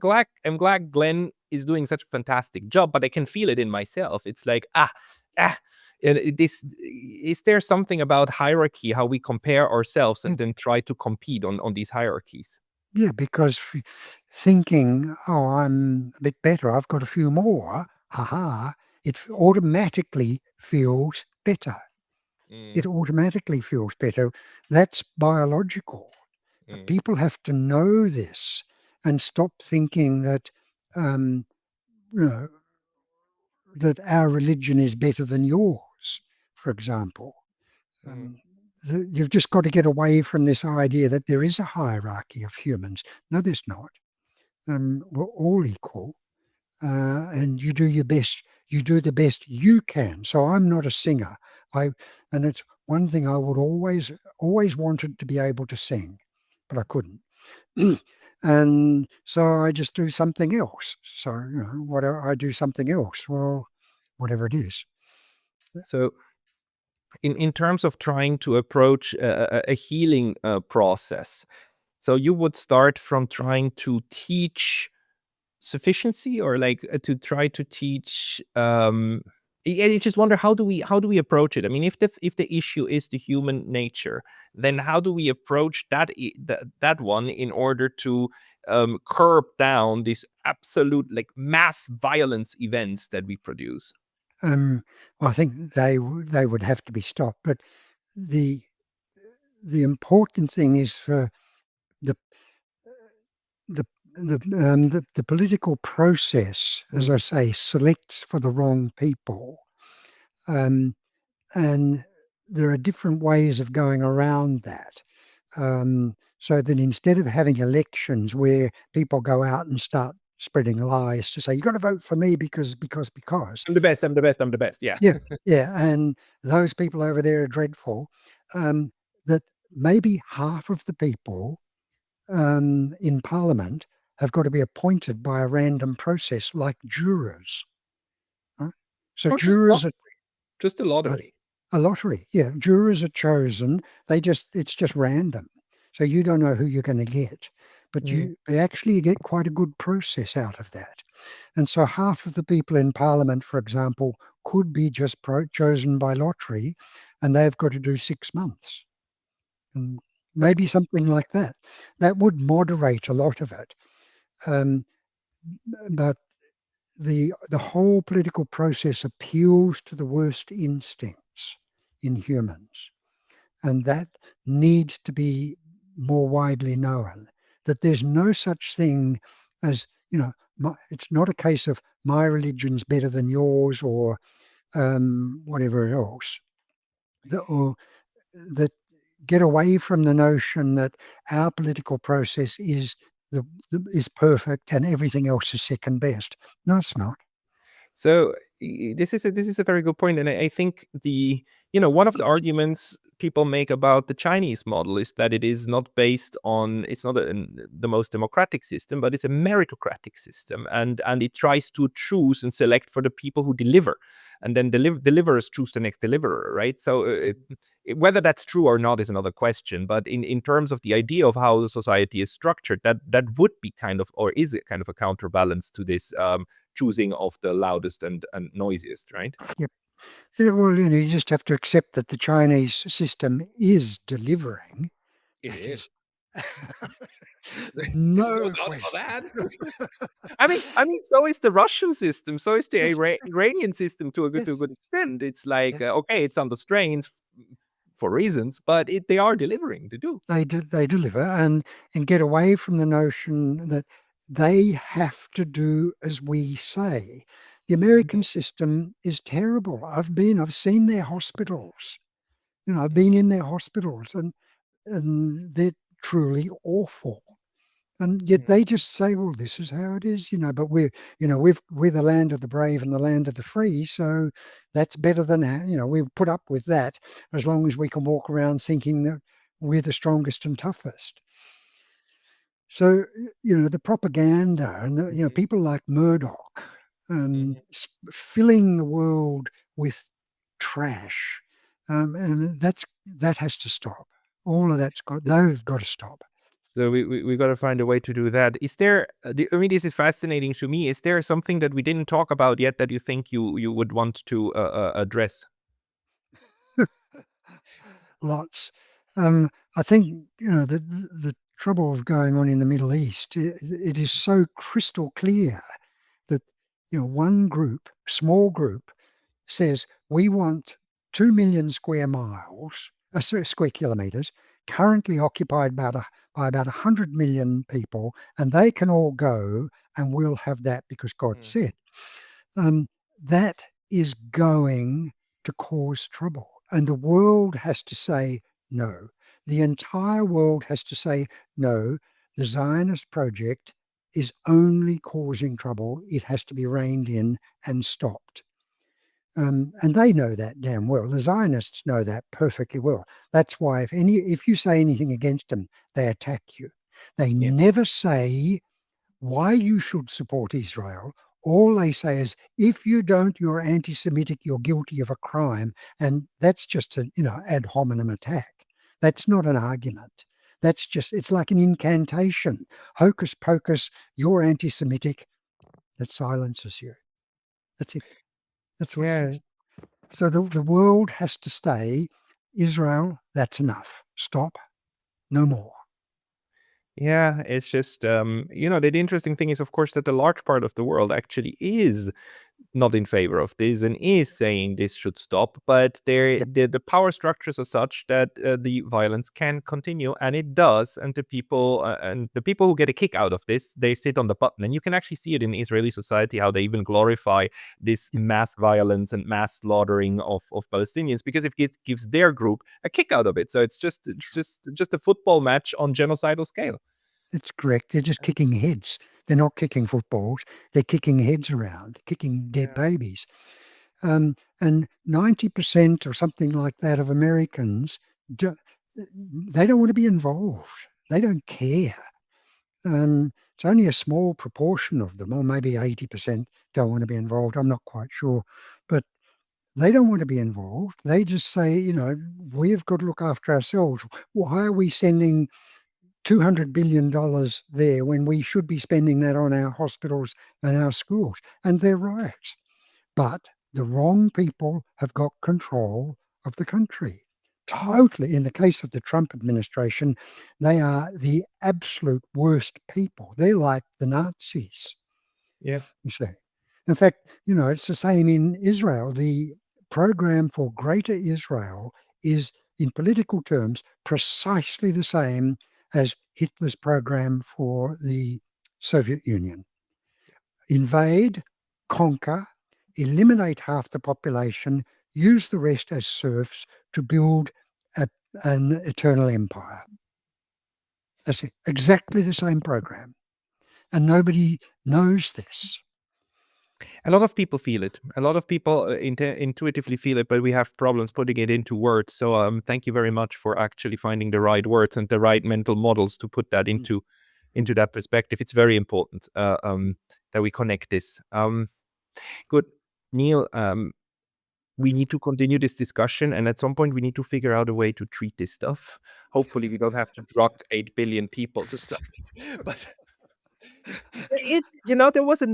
glad Glenn is doing such a fantastic job, but I can feel it in myself. It's like ah. And this is there something about hierarchy, how we compare ourselves and then try to compete on these hierarchies? Yeah, because thinking, oh, I'm a bit better, I've got a few more, haha, it automatically feels better. It Mm, automatically feels better. That's biological. But mm, people have to know this and stop thinking that, um, you know, that our religion is better than yours, for example. mm, Um, you've just got to get away from this idea that there is a hierarchy of humans. No, there's not. We're all equal, and you do your best. You do the best you can. So I'm not a singer. And it's one thing I would always wanted to be able to sing, but I couldn't. And so I just do something else. So whatever I do something else. Well, whatever it is. so in terms of trying to approach a healing process, so you would start from trying to teach sufficiency, or like to try to teach I just wonder, how do we approach it? I mean, if the issue is the human nature, then how do we approach that one in order to curb down these absolute, like, mass violence events that we produce? Um, I think they would have to be stopped. But the important thing is for the the the political process, as Mm. I say, selects for the wrong people, um, and there are different ways of going around that. So that instead of having elections where people go out and start spreading lies to say you've got to vote for me because, I'm the best, I'm the best, I'm the best, yeah. yeah, yeah, and those people over there are dreadful. Um, that maybe half of the people in Parliament have got to be appointed by a random process like jurors. Right? So Or jurors are just a a, lottery. a lottery. Yeah, jurors are chosen. It's just random. So you don't know who you're going to get, but Mm. they actually get quite a good process out of that. And so half of the people in Parliament, for example, could be just chosen by lottery, and they've got to do 6 months, and maybe something like that. That would moderate a lot of it. Um, but the whole political process appeals to the worst instincts in humans, and that needs to be more widely known. That there's no such thing as it's not a case of my religion's better than yours or whatever else. Or that get away from the notion that our political process is perfect and everything else is second best. No, it's not. So this is a very good point, and I think one of the arguments people make about the Chinese model is that it is not based on, it's not the most democratic system, but it's a meritocratic system, and it tries to choose and select for the people who deliver, and then deliverers choose the next deliverer, right? So whether that's true or not is another question, but in terms of the idea of how the society is structured, that would be kind of, or is it kind of a counterbalance to this choosing of the loudest and noisiest, right? Yep. Yeah, well, you just have to accept that the Chinese system is delivering. It That is. is There's no no doubt about question. that. I mean, so is the Russian system, so is the Yes, Iranian system to a good yes, to a good extent. It's like, yes. okay, it's under strains for reasons, but they are delivering. They do. They deliver and get away from the notion that they have to do as we say. The American system is terrible. I've seen their hospitals. I've been in their hospitals, and they're truly awful. And yet they just say, "Well, this is how it is," But we're the land of the brave and the land of the free, so that's better than we put up with that as long as we can walk around thinking that we're the strongest and toughest. So the propaganda and people like Murdoch and filling the world with trash, and that has to stop. All of those got to stop. So we got to find a way to do that. Is there? I mean, this is fascinating to me. Is there something that we didn't talk about yet that you think you would want to address? Lots. I think the trouble of going on in the Middle East. It is so crystal clear that one group, small group, says we want 2 million square miles, square kilometres, currently occupied by about 100 million people, and they can all go, and we'll have that because God Mm. said. That is going to cause trouble. And the world has to say no. The entire world has to say no. The Zionist project is only causing trouble. It has to be reined in and stopped. And they know that damn well. The Zionists know that perfectly well. That's why if you say anything against them, they attack you. They Yeah. never say why you should support Israel. All they say is, if you don't, you're anti-Semitic, you're guilty of a crime. And that's just a, ad hominem attack. That's not an argument. That's just, it's like an incantation. Hocus pocus, you're anti-Semitic. That silences you. That's it. That's what it Yeah. is. So the world has to stay, Israel, that's enough. Stop, no more. Yeah, it's just the interesting thing is, of course, that a large part of the world actually is not in favor of this and is saying this should stop, but Yeah, the power structures are such that the violence can continue, and it does. And the people who get a kick out of this, they sit on the button, and you can actually see it in Israeli society how they even glorify this yeah, mass violence and mass slaughtering of Palestinians because it gives their group a kick out of it. So it's just a football match on genocidal scale. that's correct. They're just kicking heads. They're not kicking footballs. They're kicking heads around, kicking dead Yeah. babies. And 90% or something like that of Americans, do, they don't want to be involved. They don't care. It's only a small proportion of them, or maybe 80% don't want to be involved. I'm not quite sure. But they don't want to be involved. They just say, we've got to look after ourselves. Why are we sending $200 billion there when we should be spending that on our hospitals and our schools? And they're right. But the wrong people have got control of the country. Totally. In the case of the Trump administration, they are the absolute worst people. They're like the Nazis, Yeah. you see. In fact, it's the same in Israel. The program for Greater Israel is, in political terms, precisely the same as Hitler's program for the Soviet Union. Invade, conquer, eliminate half the population, use the rest as serfs to build an eternal empire. That's it. Exactly the same program. And nobody knows this. A lot of people feel it. A lot of people intuitively feel it, but we have problems putting it into words. So thank you very much for actually finding the right words and the right mental models to put that Mm, into that perspective. It's very important mm. that we connect this. Good, Neil. We need to continue this discussion, and at some point, we need to figure out a way to treat this stuff. Hopefully, we don't have to drug 8 billion people to stop it. But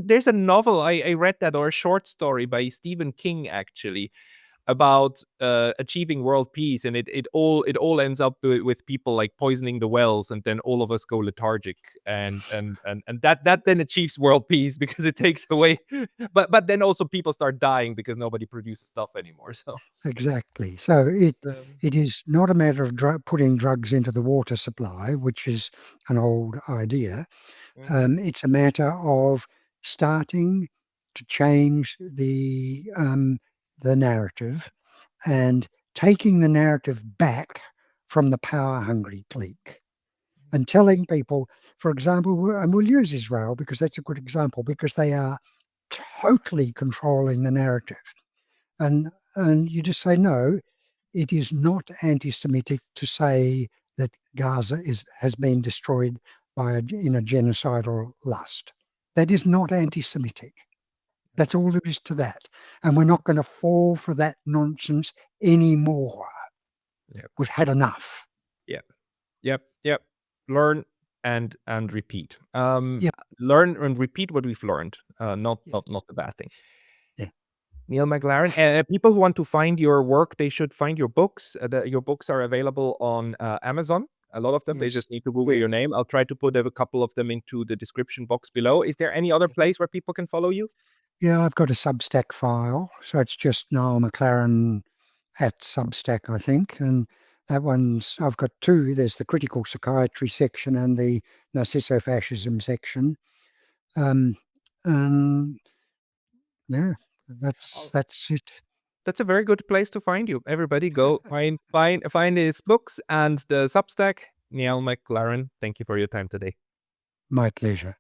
there's a novel I read that, or a short story by Stephen King actually, about achieving world peace, and it all ends up with people like poisoning the wells, and then all of us go lethargic, and that then achieves world peace because it takes away, but then also people start dying because nobody produces stuff anymore. So Exactly. So um, it is not a matter of putting drugs into the water supply, which is an old idea. mhm. It's a matter of starting to change the narrative and taking the narrative back from the power hungry clique and telling people, for example, and we'll use Israel because that's a good example, because they are totally controlling the narrative. And you just say, no, it is not anti-Semitic to say that Gaza has been destroyed in a genocidal lust. That is not anti-Semitic. That's all there is to that. And we're not going to fall for that nonsense anymore. Yep, We've had enough. yep, yep. Learn and repeat. Yeah, Learn and repeat what we've learned. Not yes, not not the bad thing. yeah, Neil MacLaren. People who want to find your work, they should find your books. Your books are available on Amazon. A lot of them. They yes, just need to Google yeah, your name. I'll try to put a couple of them into the description box below. Is there any other yeah. place where people can follow you? Yeah, I've got a Substack file. So it's just Niall MacLaren at Substack, I think, and that one's, I've got two. There's the critical psychiatry section and the Narcisso-Fascism section. And yeah, Oh, that's it. that's a very good place to find you. Everybody go find his books and the Substack. Niall MacLaren, thank you for your time today. My pleasure.